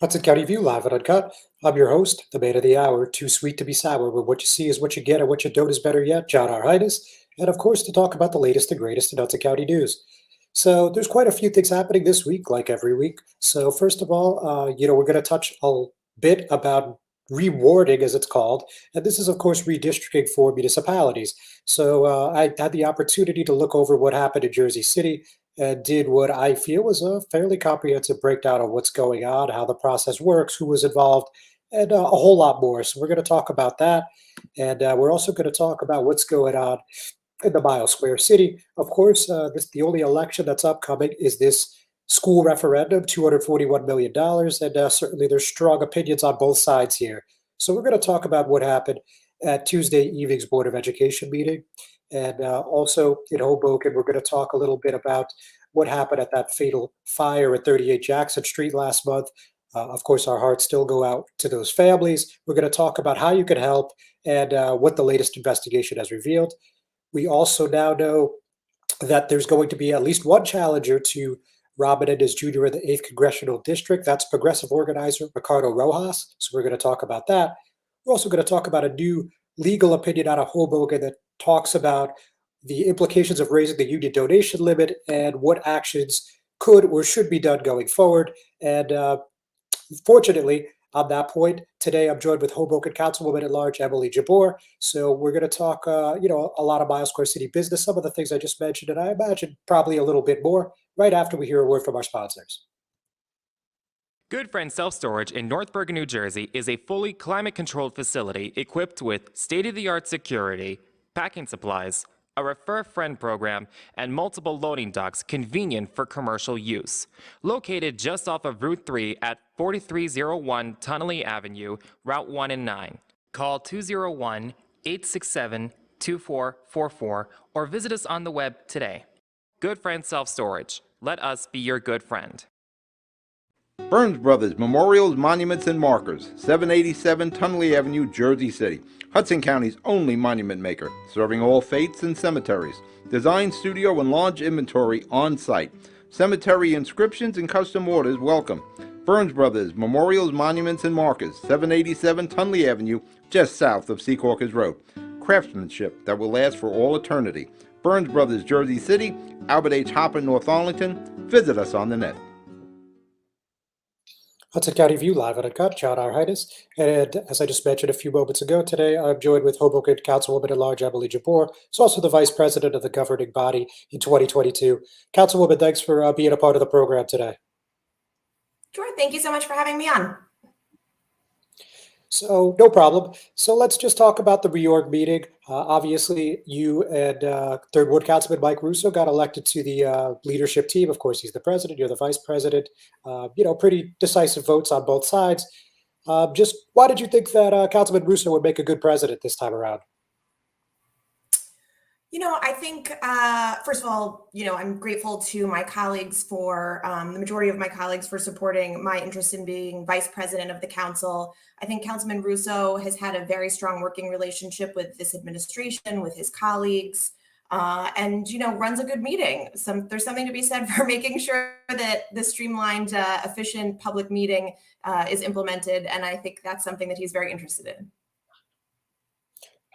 Hudson County View live and uncut. I'm your host, the man of the hour, too sweet to be sour, but what you see is what you get, and what you don't is better yet, John R. Heinis, and of course to talk about the latest and greatest in Hudson County news. So there's quite a few things happening this week, like every week. So first of all, we're going to touch a bit about rewarding, as it's called, and this is of course redistricting for municipalities. So I had the opportunity to look over what happened in Jersey City and did what I feel was a fairly comprehensive breakdown of what's going on, how the process works, who was involved, and a whole lot more. So we're going to talk about that, and we're also going to talk about what's going on in the Mile Square City. Of course, the only election that's upcoming is this school referendum, $241 million, and certainly there's strong opinions on both sides here. So we're going to talk about what happened at Tuesday evening's Board of Education meeting. And also in Hoboken, we're going to talk a little bit about what happened at that fatal fire at 38 Jackson Street last month. Of course, our hearts still go out to those families. We're going to talk about how you can help and what the latest investigation has revealed. We also now know that there's going to be at least one challenger to Rob Menendez Jr. in the 8th Congressional District. That's progressive organizer Ricardo Rojas. So we're going to talk about that. We're also going to talk about a new legal opinion out of Hoboken that talks about the implications of raising the union donation limit and what actions could or should be done going forward. And fortunately, on that point, today I'm joined with Hoboken Councilwoman-at-Large Jabbour. So we're going to talk, a lot of Mile Square City business, some of the things I just mentioned, and I imagine probably a little bit more right after we hear a word from our sponsors. Good Friend Self-Storage in North Bergen, New Jersey is a fully climate-controlled facility equipped with state-of-the-art security, packing supplies, a Refer Friend program, and multiple loading docks convenient for commercial use. Located just off of Route 3 at 4301 Tunnelly Avenue, Route 1 and 9. Call 201-867-2444 or visit us on the web today. Good Friend Self-Storage. Let us be your good friend. Burns Brothers Memorials, Monuments, and Markers, 787 Tunnelly Avenue, Jersey City. Hudson County's only monument maker, serving all faiths and cemeteries. Design, studio, and large inventory on site. Cemetery inscriptions and custom orders welcome. Burns Brothers Memorials, Monuments, and Markers, 787 Tunnelly Avenue, just south of Secaucus Road. Craftsmanship that will last for all eternity. Burns Brothers, Jersey City, Albert H. Hopper, North Arlington. Visit us on the net. Hudson County View live and uncut, John R. Heinis. And as I just mentioned a few moments ago, today I'm joined with Hoboken Councilwoman-at-Large Jabbour. She's also the vice president of the governing body in 2022. Councilwoman, thanks for being a part of the program today. Sure. Thank you so much for having me on. So no problem. So let's just talk about the reorg meeting. Obviously, you and Third Ward Councilman Mike Russo got elected to the leadership team. Of course, he's the president. You're the vice president. Pretty decisive votes on both sides. Just why did you think that Councilman Russo would make a good president this time around? I think, first of all, I'm grateful to my colleagues for, the majority of my colleagues for supporting my interest in being vice president of the council. I think Councilman Russo has had a very strong working relationship with this administration, with his colleagues, and, runs a good meeting. There's something to be said for making sure that the streamlined, efficient public meeting is implemented. And I think that's something that he's very interested in.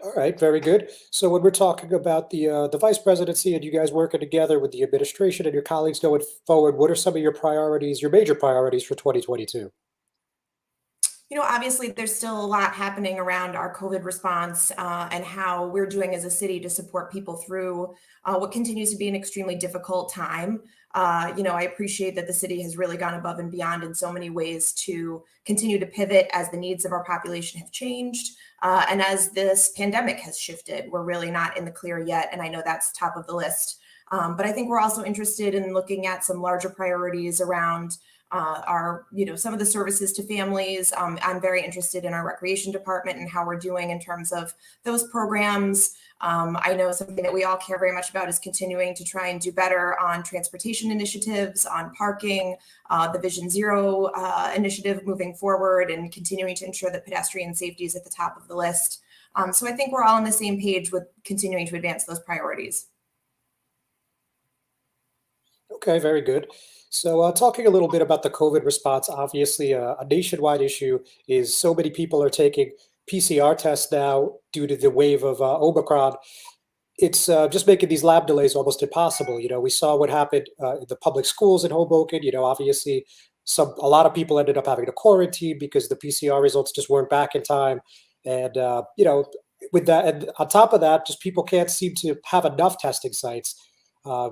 All right, very good. So when we're talking about the vice presidency and you guys working together with the administration and your colleagues going forward, what are some of your priorities, your major priorities for 2022? Obviously, there's still a lot happening around our COVID response and how we're doing as a city to support people through what continues to be an extremely difficult time. I appreciate that the city has really gone above and beyond in so many ways to continue to pivot as the needs of our population have changed. And as this pandemic has shifted, we're really not in the clear yet. And I know that's top of the list. But I think we're also interested in looking at some larger priorities around some of the services to families. I'm very interested in our recreation department and how we're doing in terms of those programs. I know something that we all care very much about is continuing to try and do better on transportation initiatives, on parking, the Vision Zero initiative moving forward, and continuing to ensure that pedestrian safety is at the top of the list. So I think we're all on the same page with continuing to advance those priorities. Okay, very good. So, talking a little bit about the COVID response, obviously, a nationwide issue is so many people are taking PCR tests now due to the wave of Omicron. It's just making these lab delays almost impossible. We saw what happened in the public schools in Hoboken. Obviously, a lot of people ended up having to quarantine because the PCR results just weren't back in time. And with that, and on top of that, just people can't seem to have enough testing sites.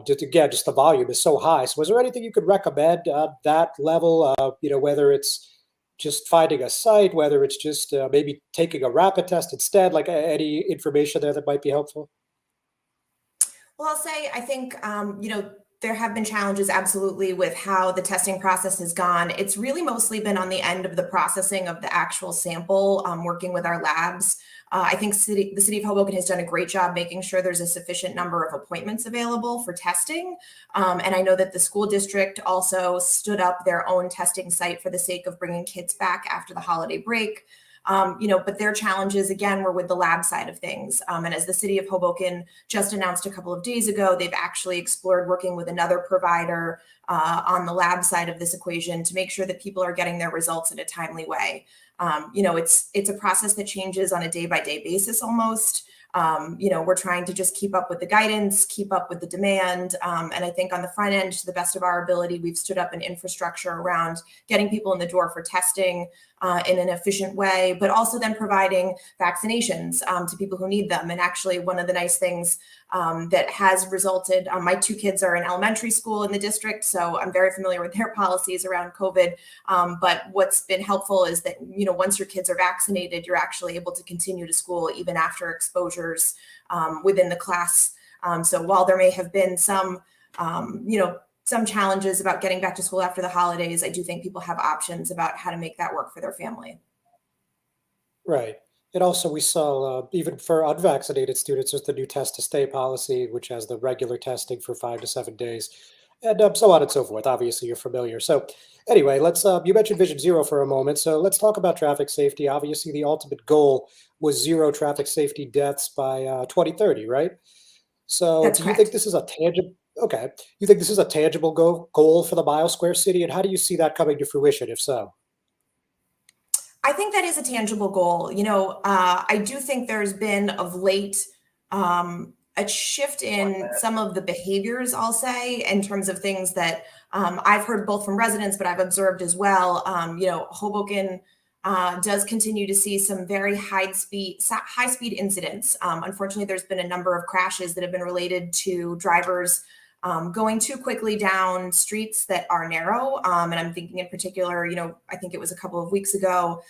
Just the volume is so high. So, is there anything you could recommend at that level? Whether it's just finding a site, whether it's just maybe taking a rapid test instead, like any information there that might be helpful. Well, I'll say, I think, there have been challenges absolutely with how the testing process has gone. It's really mostly been on the end of the processing of the actual sample, working with our labs. I think the city of Hoboken has done a great job making sure there's a sufficient number of appointments available for testing. And I know that the school district also stood up their own testing site for the sake of bringing kids back after the holiday break. But their challenges, again, were with the lab side of things. And as the city of Hoboken just announced a couple of days ago, they've actually explored working with another provider on the lab side of this equation to make sure that people are getting their results in a timely way. It's a process that changes on a day-by-day basis almost. We're trying to just keep up with the guidance, keep up with the demand. And I think on the front end, to the best of our ability, we've stood up an infrastructure around getting people in the door for testing in an efficient way, but also then providing vaccinations to people who need them. And actually, one of the nice things that has resulted, my two kids are in elementary school in the district, so I'm very familiar with their policies around COVID. But what's been helpful is that, once your kids are vaccinated, you're actually able to continue to school even after exposures within the class. So while there may have been some challenges about getting back to school after the holidays, I do think people have options about how to make that work for their family. Right. And also, we saw even for unvaccinated students, there's the new test to stay policy, which has the regular testing for 5 to 7 days, and so on and so forth. Obviously, you're familiar. So, anyway, let's. You mentioned Vision Zero for a moment, so let's talk about traffic safety. Obviously, the ultimate goal was zero traffic safety deaths by 2030, right? So, That's do you correct. think this is a tangible? Okay. You think this is a tangible goal for the Mile Square City, and how do you see that coming to fruition, if so? I think that is a tangible goal. I do think there's been of late a shift in some of the behaviors, I'll say, in terms of things that I've heard both from residents, but I've observed as well. Hoboken does continue to see some very high speed incidents. Unfortunately, there's been a number of crashes that have been related to drivers going too quickly down streets that are narrow. And I'm thinking in particular, I think it was a couple of weeks ago,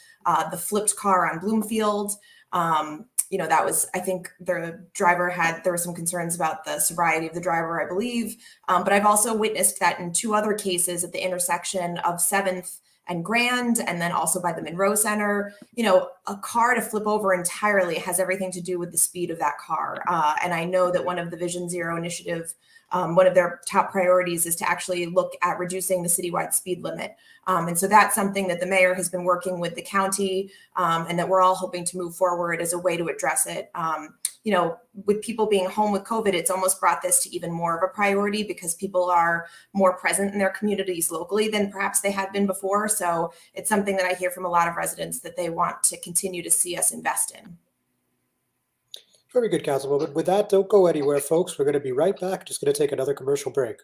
the flipped car on Bloomfield. That was, I think there were some concerns about the sobriety of the driver, I believe. But I've also witnessed that in two other cases at the intersection of 7th and Grand, and then also by the Monroe Center. A car to flip over entirely has everything to do with the speed of that car. And I know that one of the Vision Zero initiative, one of their top priorities is to actually look at reducing the citywide speed limit. And so that's something that the mayor has been working with the county and that we're all hoping to move forward as a way to address it. With people being home with COVID, it's almost brought this to even more of a priority because people are more present in their communities locally than perhaps they had been before. So it's something that I hear from a lot of residents that they want to continue to see us invest in. Very good, Councilwoman. With that, don't go anywhere, folks. We're going to be right back. Just going to take another commercial break.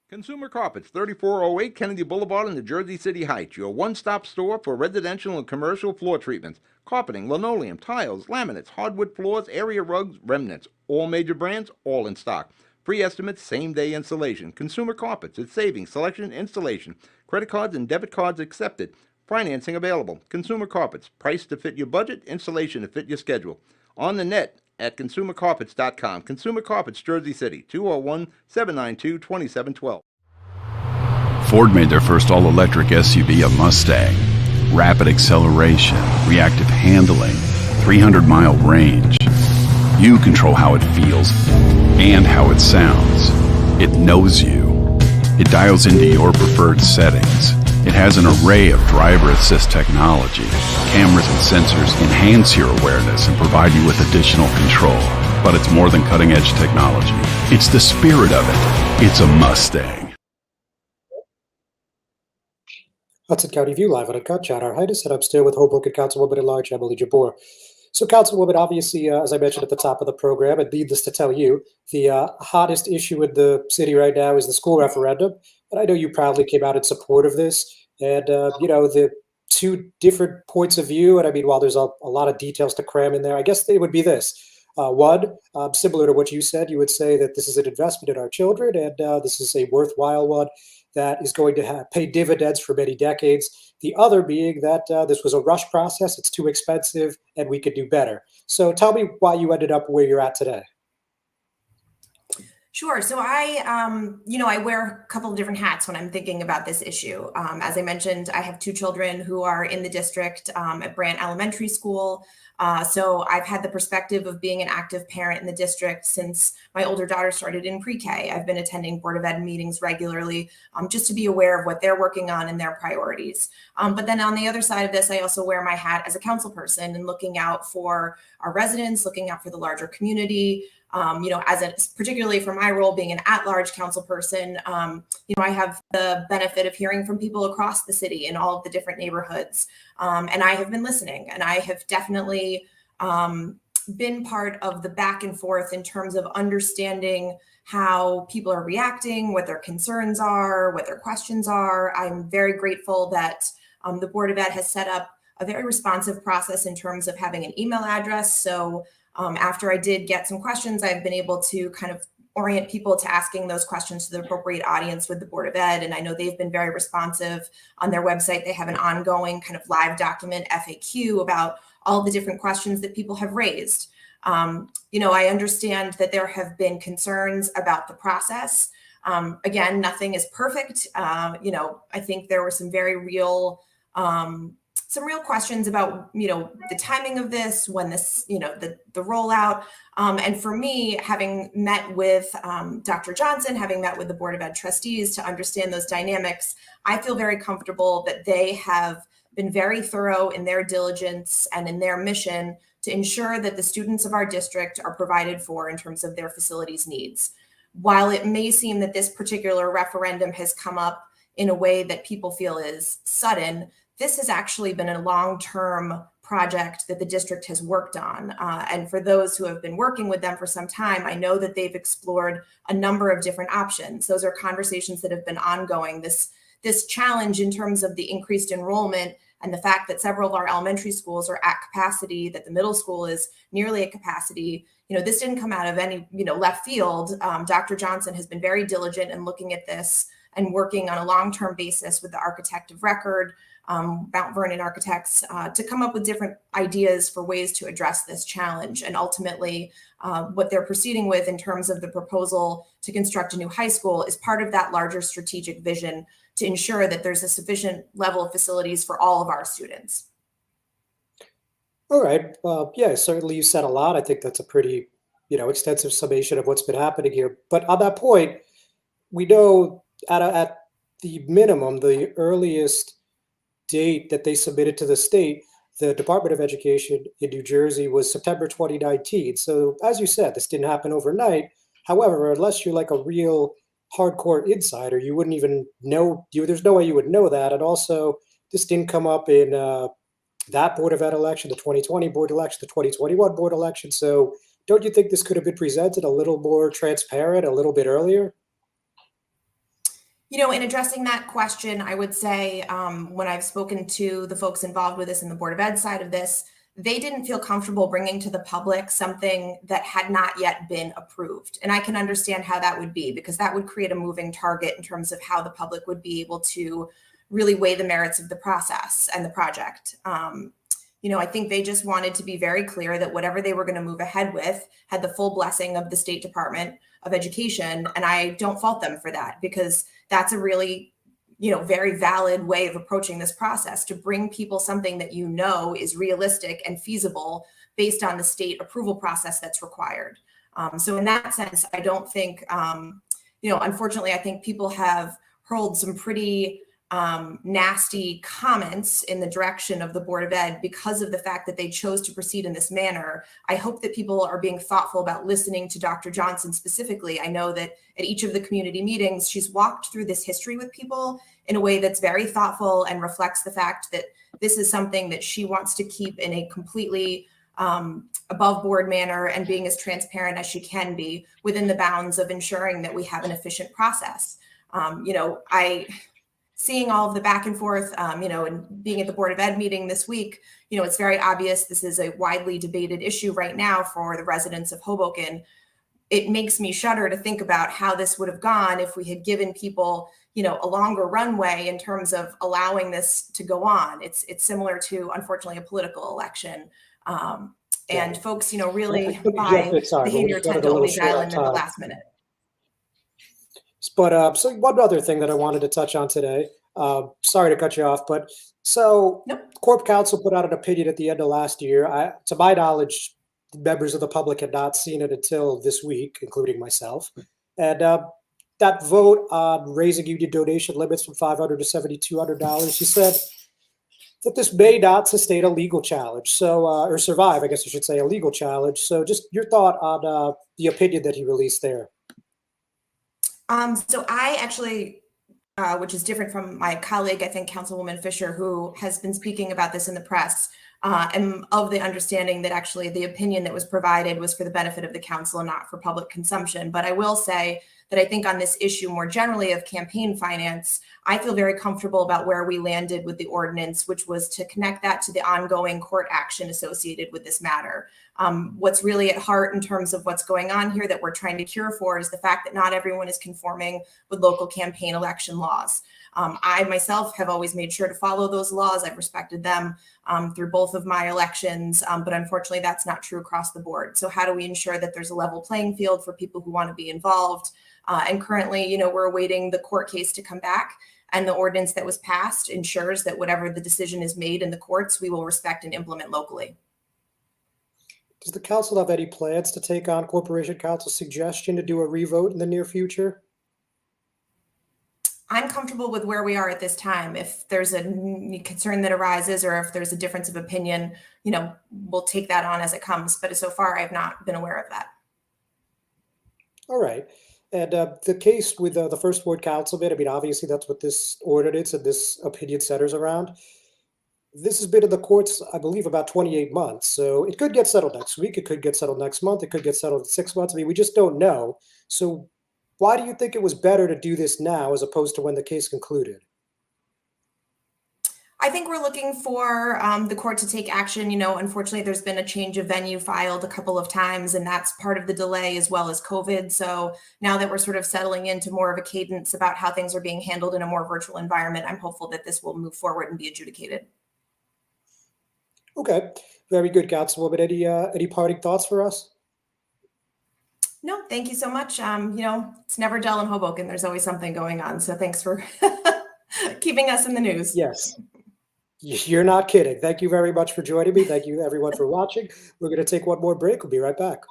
Consumer Carpets, 3408 Kennedy Boulevard in the Jersey City Heights, your one-stop store for residential and commercial floor treatments, carpeting, linoleum, tiles, laminates, hardwood floors, area rugs, remnants, all major brands, all in stock. Free estimates, same-day installation. Consumer Carpets, it's savings, selection, installation. Credit cards and debit cards accepted. Financing available. Consumer Carpets, price to fit your budget, installation to fit your schedule. On the net at consumercarpets.com. Consumer Carpets, Jersey City, 201-792-2712. Ford made their first all-electric SUV a Mustang. Rapid acceleration, reactive handling, 300-mile range. You control how it feels and how it sounds. It knows you. It dials into your preferred settings. It has an array of driver assist technology. Cameras and sensors enhance your awareness and provide you with additional control. But it's more than cutting-edge technology. It's the spirit of it. It's a Mustang. Hudson County View live on Uncut. Jabbour Heinis, and I'm still with Hoboken Councilwoman-at-Large, Jabbour. So, Councilwoman, obviously, as I mentioned at the top of the program, and needless to tell you, the hottest issue in the city right now is the school referendum. And I know you proudly came out in support of this. And, the two different points of view, and I mean, while there's a lot of details to cram in there, I guess they would be this. One, similar to what you said, you would say that this is an investment in our children, and this is a worthwhile one that is going to pay dividends for many decades. The other being that this was a rush process, it's too expensive, and we could do better. So tell me why you ended up where you're at today. Sure. So I wear a couple of different hats when I'm thinking about this issue. As I mentioned, I have two children who are in the district at Brant Elementary School. So I've had the perspective of being an active parent in the district since my older daughter started in pre-K. I've been attending Board of Ed meetings regularly just to be aware of what they're working on and their priorities. But then on the other side of this, I also wear my hat as a council person and looking out for our residents, looking out for the larger community. Particularly for my role being an at-large council person, I have the benefit of hearing from people across the city in all of the different neighborhoods. And I have been listening, and I have definitely been part of the back and forth in terms of understanding how people are reacting, what their concerns are, what their questions are. I'm very grateful that the Board of Ed has set up a very responsive process in terms of having an email address. So after I did get some questions, I've been able to kind of orient people to asking those questions to the appropriate audience with the Board of Ed. And I know they've been very responsive on their website. They have an ongoing kind of live document FAQ about all the different questions that people have raised. I understand that there have been concerns about the process. Again, nothing is perfect. I think there were some very real questions about, the timing of this, when this, the rollout. And for me, having met with Dr. Johnson, having met with the Board of Ed trustees to understand those dynamics, I feel very comfortable that they have been very thorough in their diligence and in their mission to ensure that the students of our district are provided for in terms of their facilities needs. While it may seem that this particular referendum has come up in a way that people feel is sudden, this has actually been a long-term project that the district has worked on. And for those who have been working with them for some time, I know that they've explored a number of different options. Those are conversations that have been ongoing. This challenge in terms of the increased enrollment and the fact that several of our elementary schools are at capacity, that the middle school is nearly at capacity, this didn't come out of any, left field. Dr. Johnson has been very diligent in looking at this and working on a long-term basis with the architect of record, Mount Vernon Architects, to come up with different ideas for ways to address this challenge. And ultimately, what they're proceeding with in terms of the proposal to construct a new high school is part of that larger strategic vision to ensure that there's a sufficient level of facilities for all of our students. All right. Well, yeah, certainly you said a lot. I think that's a pretty, extensive summation of what's been happening here. But on that point, we know at the minimum, the earliest date that they submitted to the state, the Department of Education in New Jersey, was September 2019. So as you said, this didn't happen overnight. However, unless you're like a real hardcore insider, you wouldn't even know, there's no way you would know that. And also, this didn't come up in that Board of Ed election, the 2020 board election, the 2021 board election. So don't you think this could have been presented a little more transparent, a little bit earlier? In addressing that question, I would say when I've spoken to the folks involved with this in the Board of Ed side of this, they didn't feel comfortable bringing to the public something that had not yet been approved. And I can understand how that would be, because that would create a moving target in terms of how the public would be able to really weigh the merits of the process and the project. I think they just wanted to be very clear that whatever they were going to move ahead with had the full blessing of the State Department of Education. And I don't fault them for that, because that's a really, very valid way of approaching this process, to bring people something that is realistic and feasible based on the state approval process that's required. So in that sense, I don't think, unfortunately, I think people have hurled some pretty nasty comments in the direction of the Board of Ed because of the fact that they chose to proceed in this manner. I hope that people are being thoughtful about listening to Dr. Johnson specifically. I know that at each of the community meetings, she's walked through this history with people in a way that's very thoughtful and reflects the fact that this is something that she wants to keep in a completely above board manner and being as transparent as she can be within the bounds of ensuring that we have an efficient process. Seeing all of the back and forth, and being at the Board of Ed meeting this week, it's very obvious this is a widely debated issue right now for the residents of Hoboken. It makes me shudder to think about how this would have gone if we had given people, a longer runway in terms of allowing this to go on. It's similar to, unfortunately, a political election. And folks, really by behavior tend to only dial in at the last minute. But so one other thing that I wanted to touch on today, sorry to cut you off, but so Nope. Corp Council put out an opinion at the end of last year. To my knowledge, members of the public had not seen it until this week, including myself. And that vote on raising union donation limits from $500 to $7,200, she said that this may not sustain a legal challenge, or survive, I guess I should say, a legal challenge. So just your thought on the opinion that he released there. So I actually, which is different from my colleague, I think Councilwoman Fisher, who has been speaking about this in the press, am of the understanding that actually the opinion that was provided was for the benefit of the council and not for public consumption. But I will say that I think on this issue more generally of campaign finance, I feel very comfortable about where we landed with the ordinance, which was to connect that to the ongoing court action associated with this matter. What's really at heart in terms of what's going on here that we're trying to cure for is the fact that not everyone is conforming with local campaign election laws. I myself have always made sure to follow those laws. I've respected them through both of my elections, but unfortunately that's not true across the board. So how do we ensure that there's a level playing field for people who want to be involved? And currently, we're awaiting the court case to come back, and the ordinance that was passed ensures that whatever the decision is made in the courts, we will respect and implement locally. Does the council have any plans to take on Corporation Council's suggestion to do a revote in the near future? I'm comfortable with where we are at this time. If there's a concern that arises or if there's a difference of opinion, we'll take that on as it comes. But so far, I've not been aware of that. All right. And the case with the first ward councilman, obviously that's what this ordinance and this opinion centers around. This has been in the courts, I believe, about 28 months. So it could get settled next week. It could get settled next month. It could get settled in 6 months. We just don't know. So why do you think it was better to do this now as opposed to when the case concluded? I think we're looking for the court to take action. Unfortunately, there's been a change of venue filed a couple of times, and that's part of the delay as well as COVID. So now that we're sort of settling into more of a cadence about how things are being handled in a more virtual environment, I'm hopeful that this will move forward and be adjudicated. Okay, very good, Councilwoman. Any parting thoughts for us? No, thank you so much. It's never dull in Hoboken. There's always something going on. So thanks for keeping us in the news. Yes. You're not kidding. Thank you very much for joining me. Thank you, everyone, for watching. We're going to take one more break. We'll be right back.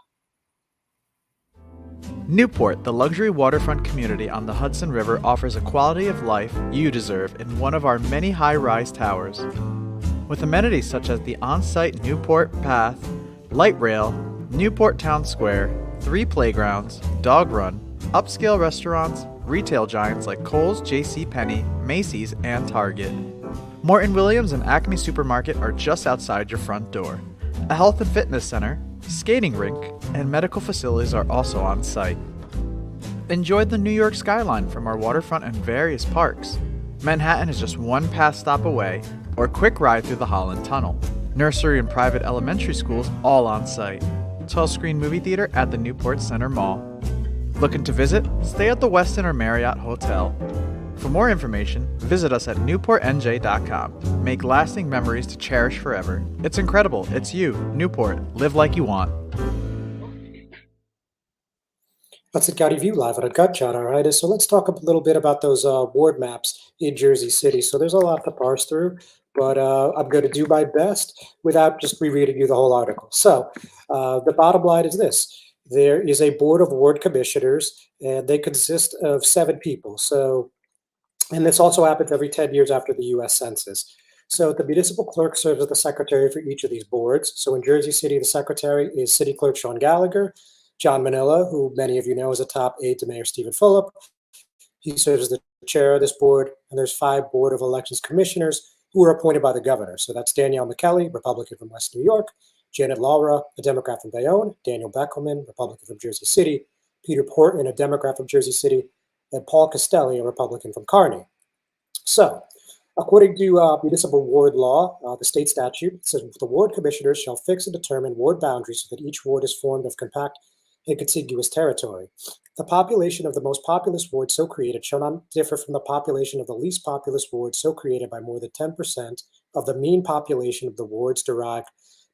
Newport, the luxury waterfront community on the Hudson River, offers a quality of life you deserve in one of our many high-rise towers. With amenities such as the on-site Newport Path, light rail, Newport Town Square, 3 playgrounds, dog run, upscale restaurants, retail giants like Kohl's, JCPenney, Macy's, and Target. Morton Williams and Acme Supermarket are just outside your front door. A health and fitness center, skating rink, and medical facilities are also on site. Enjoy the New York skyline from our waterfront and various parks. Manhattan is just one pass stop away, or quick ride through the Holland Tunnel. Nursery and private elementary schools all on site. 12-screen movie theater at the Newport Center Mall. Looking to visit? Stay at the Westin or Marriott Hotel. For more information, visit us at newportnj.com. Make lasting memories to cherish forever. It's incredible. It's you, Newport. Live like you want. Hudson County View live and uncut, John R. Heinis. So let's talk a little bit about those ward maps in Jersey City. So there's a lot to parse through, but I'm going to do my best without just rereading you the whole article. So the bottom line is this. There is a board of ward commissioners, and they consist of 7 people. So And this also happens every 10 years after the US Census. So the municipal clerk serves as the secretary for each of these boards. So in Jersey City, the secretary is City Clerk Sean Gallagher. John Manila, who many of you know is a top aide to Mayor Stephen Fulop. He serves as the chair of this board, and there's 5 Board of Elections commissioners who are appointed by the governor. So that's Danielle McKelly, Republican from West New York, Janet Laura, a Democrat from Bayonne, Daniel Beckelman, Republican from Jersey City, Peter Portman, a Democrat from Jersey City, and Paul Castelli, a Republican from Kearney. So, according to municipal ward law, the state statute says the ward commissioners shall fix and determine ward boundaries so that each ward is formed of compact and contiguous territory. The population of the most populous ward so created shall not differ from the population of the least populous ward so created by more than 10% of the mean population of the wards derived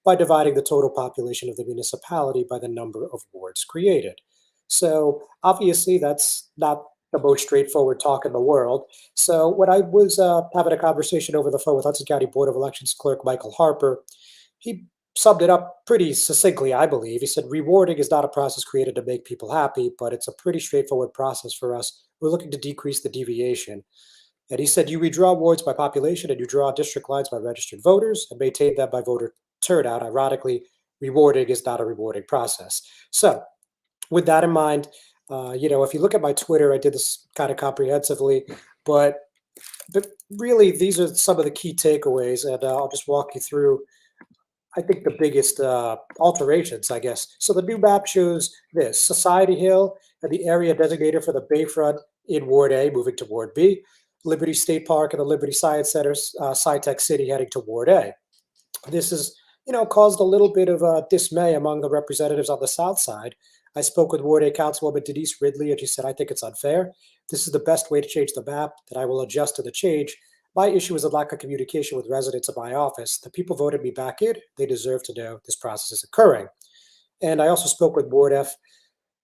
by dividing the total population of the municipality by the number of wards created. So obviously that's not the most straightforward talk in the world. So when I was having a conversation over the phone with Hudson County Board of Elections Clerk Michael Harper, he summed it up pretty succinctly, I believe. He said, rewarding is not a process created to make people happy, but it's a pretty straightforward process for us. We're looking to decrease the deviation. And he said, you redraw wards by population and you draw district lines by registered voters and maintain them by voter turnout. Ironically, rewarding is not a rewarding process. So with that in mind, if you look at my Twitter, I did this kind of comprehensively, but really these are some of the key takeaways, and I'll just walk you through I think the biggest alterations, I guess. So the new map shows this: Society Hill and the area designated for the Bayfront in Ward A moving to Ward B, Liberty State Park and the Liberty Science Center, SciTech City heading to Ward A. This has, caused a little bit of dismay among the representatives on the south side. I spoke with Ward A Councilwoman Denise Ridley, and she said, I think it's unfair. This is the best way to change the map, that I will adjust to the change. My issue is a lack of communication with residents of my office. The people voted me back in. They deserve to know this process is occurring. And I also spoke with Ward F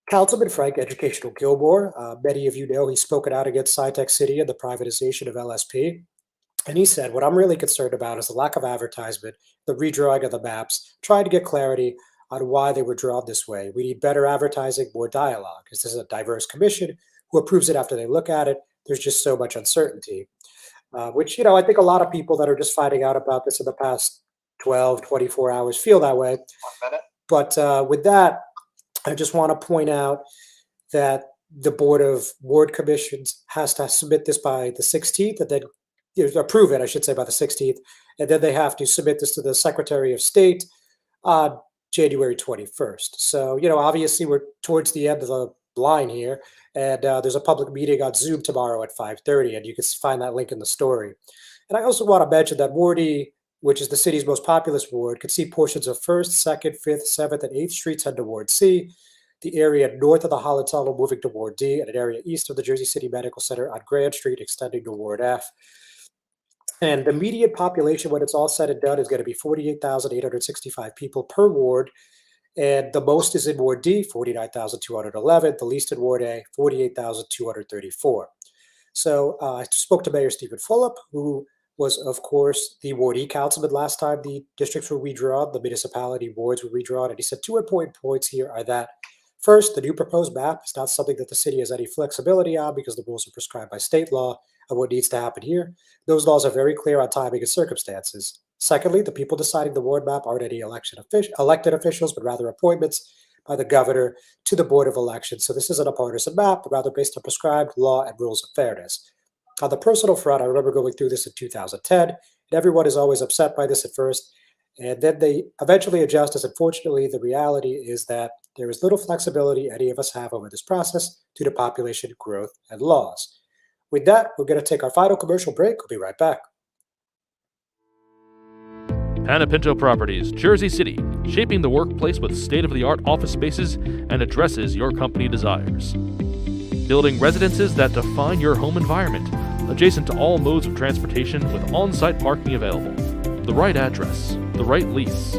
Councilman Frank Educational Gilmore. Many of you know he's spoken out against SciTech City and the privatization of LSP. And he said, what I'm really concerned about is the lack of advertisement, the redrawing of the maps, trying to get clarity on why they were drawn this way. We need better advertising, more dialogue. This is a diverse commission who approves it after they look at it. There's just so much uncertainty. Which, I think a lot of people that are just finding out about this in the past 12, 24 hours feel that way. But with that, I just want to point out that the Board of Ward Commissions has to submit this by the 16th, and then approve it, I should say, by the 16th. And then they have to submit this to the Secretary of State on January 21st. So, obviously we're towards the end of the line here. And there's a public meeting on Zoom tomorrow at 5:30, and you can find that link in the story. And I also want to mention that Ward E, which is the city's most populous ward, could see portions of 1st, 2nd, 5th, 7th, and 8th Streets head to Ward C, the area north of the Holland Tunnel moving to Ward D, and an area east of the Jersey City Medical Center on Grand Street extending to Ward F. And the median population, when it's all said and done, is going to be 48,865 people per ward. And the most is in Ward D, 49,211. The least in Ward A, 48,234. So I spoke to Mayor Stephen Fulop, who was, of course, the Ward E councilman last time the districts were redrawn, the municipality wards were redrawn. And he said 2 important points here are that, first, the new proposed map is not something that the city has any flexibility on because the rules are prescribed by state law of what needs to happen here. Those laws are very clear on timing and circumstances. Secondly, the people deciding the ward map aren't any elected officials, but rather appointments by the governor to the Board of Elections. So this isn't a partisan map, but rather based on prescribed law and rules of fairness. On the personal front, I remember going through this in 2010, and everyone is always upset by this at first, and then they eventually adjust, as unfortunately the reality is that there is little flexibility any of us have over this process due to population growth and laws. With that, we're going to take our final commercial break. We'll be right back. Panapinto Properties, Jersey City, shaping the workplace with state-of-the-art office spaces and addresses your company desires. Building residences that define your home environment, adjacent to all modes of transportation with on-site parking available. The right address, the right lease.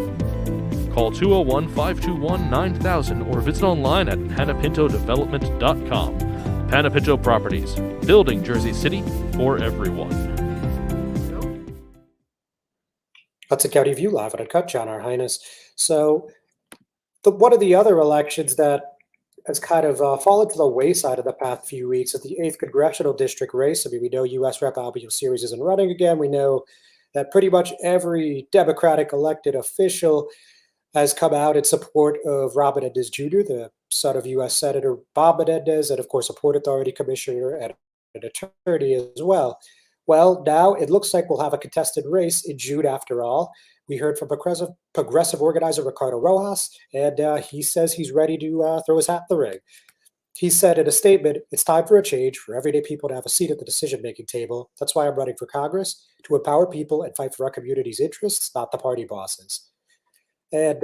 Call 201-521-9000 or visit online at panapintodevelopment.com. Panapinto Properties, building Jersey City for everyone. Hudson County View live and uncut, John R. Heinis. So one of the other elections that has kind of fallen to the wayside in the past few weeks at the 8th Congressional District race. I mean, we know U.S. Rep. Albio Series isn't running again. We know that pretty much every Democratic elected official has come out in support of Rob Menendez Jr., the son of U.S. Senator Bob Menendez, and of course a Port Authority Commissioner and an attorney as well. Well, now it looks like we'll have a contested race in June after all. We heard from progressive organizer Ricardo Rojas, and he says he's ready to throw his hat in the ring. He said in a statement, "It's time for a change, for everyday people to have a seat at the decision-making table. That's why I'm running for Congress, to empower people and fight for our community's interests, not the party bosses." And,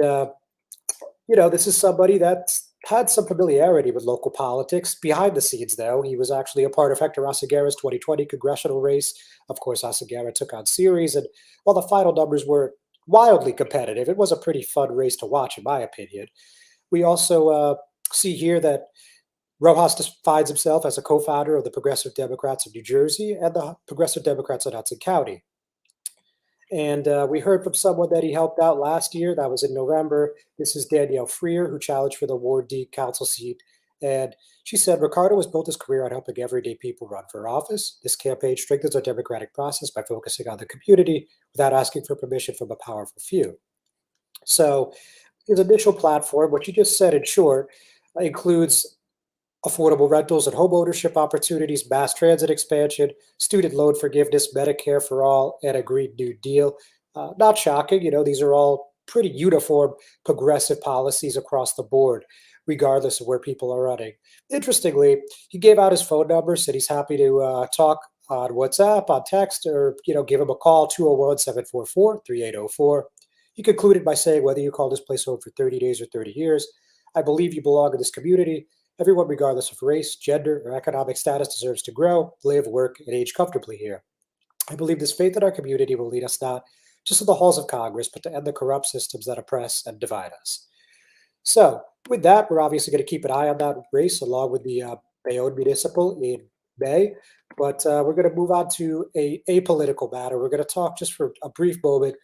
this is somebody that's had some familiarity with local politics. Behind the scenes, though, he was actually a part of Hector Oseguera's 2020 congressional race. Of course, Oseguera took on Series, and while the final numbers were wildly competitive, it was a pretty fun race to watch, in my opinion. We also see here that Rojas defines himself as a co-founder of the Progressive Democrats of New Jersey and the Progressive Democrats in Hudson County. And we heard from someone that he helped out last year. That was in November. This is Danielle Freer, who challenged for the Ward D council seat. And she said, "Ricardo has built his career on helping everyday people run for office. This campaign strengthens our democratic process by focusing on the community without asking for permission from a powerful few." So his initial platform, what you just said in short, includes affordable rentals and homeownership opportunities, mass transit expansion, student loan forgiveness, Medicare for all, and a Green New Deal. Not shocking, these are all pretty uniform progressive policies across the board, regardless of where people are running. Interestingly, he gave out his phone number, said he's happy to talk on WhatsApp, on text, or give him a call, 201-744-3804. He concluded by saying, "Whether you call this place home for 30 days or 30 years, I believe you belong in this community. Everyone, regardless of race, gender, or economic status, deserves to grow, live, work, and age comfortably here. I believe this faith in our community will lead us not just to the halls of Congress, but to end the corrupt systems that oppress and divide us." So with that, we're obviously going to keep an eye on that race along with the Bayonne Municipal in May. But we're going to move on to a apolitical matter. We're going to talk just for a brief moment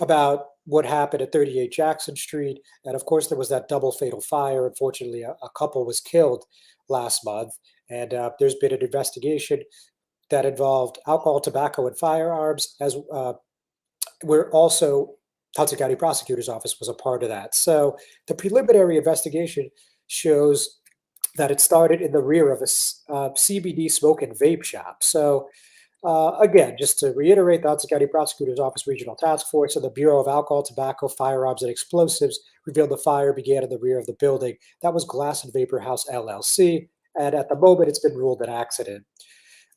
about what happened at 38 Jackson Street. And of course, there was that double fatal fire. Unfortunately, a couple was killed last month. And there's been an investigation that involved alcohol, tobacco, and firearms, as where also Hudson County Prosecutor's Office was a part of that. So the preliminary investigation shows that it started in the rear of a CBD smoke and vape shop. So again, just to reiterate, the Hudson County Prosecutor's Office Regional Task Force and the Bureau of Alcohol, Tobacco, Firearms, and Explosives revealed the fire began in the rear of the building. That was Glass and Vapor House LLC, and at the moment, it's been ruled an accident.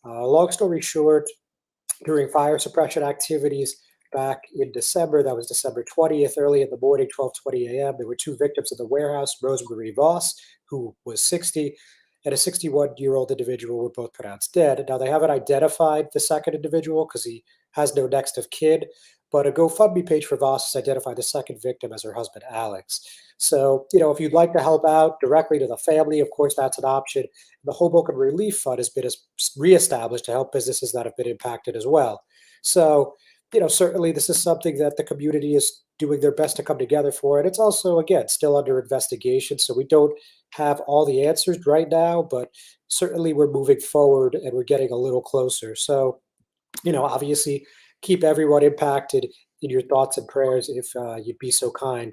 Long story short, during fire suppression activities back in December, that was December 20th, early in the morning, 12:20 a.m., there were two victims in the warehouse, Rosemary Voss, who was 60, and a 61-year-old individual were both pronounced dead. Now, they haven't identified the second individual because he has no next of kin, but a GoFundMe page for Voss has identified the second victim as her husband, Alex. So, if you'd like to help out directly to the family, of course, that's an option. The Hoboken Relief Fund has been reestablished to help businesses that have been impacted as well. So, certainly this is something that the community is doing their best to come together for. And it's also, again, still under investigation. So we don't have all the answers right now, but certainly we're moving forward and we're getting a little closer. So, obviously keep everyone impacted in your thoughts and prayers if you'd be so kind.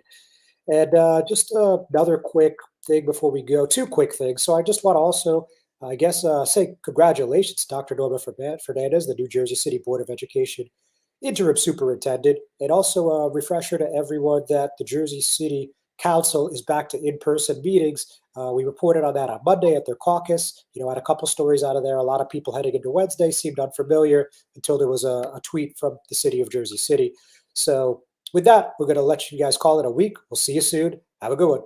And just another quick thing before we go, two quick things. So I just want to also, say congratulations, Dr. Norma Fernandez, the New Jersey City Board of Education interim superintendent, and also a refresher to everyone that the Jersey City Council is back to in-person meetings. We reported on that on Monday at their caucus. Had a couple stories out of there. A lot of people heading into Wednesday seemed unfamiliar until there was a tweet from the city of Jersey City. So with that, we're going to let you guys call it a week. We'll see you soon. Have a good one.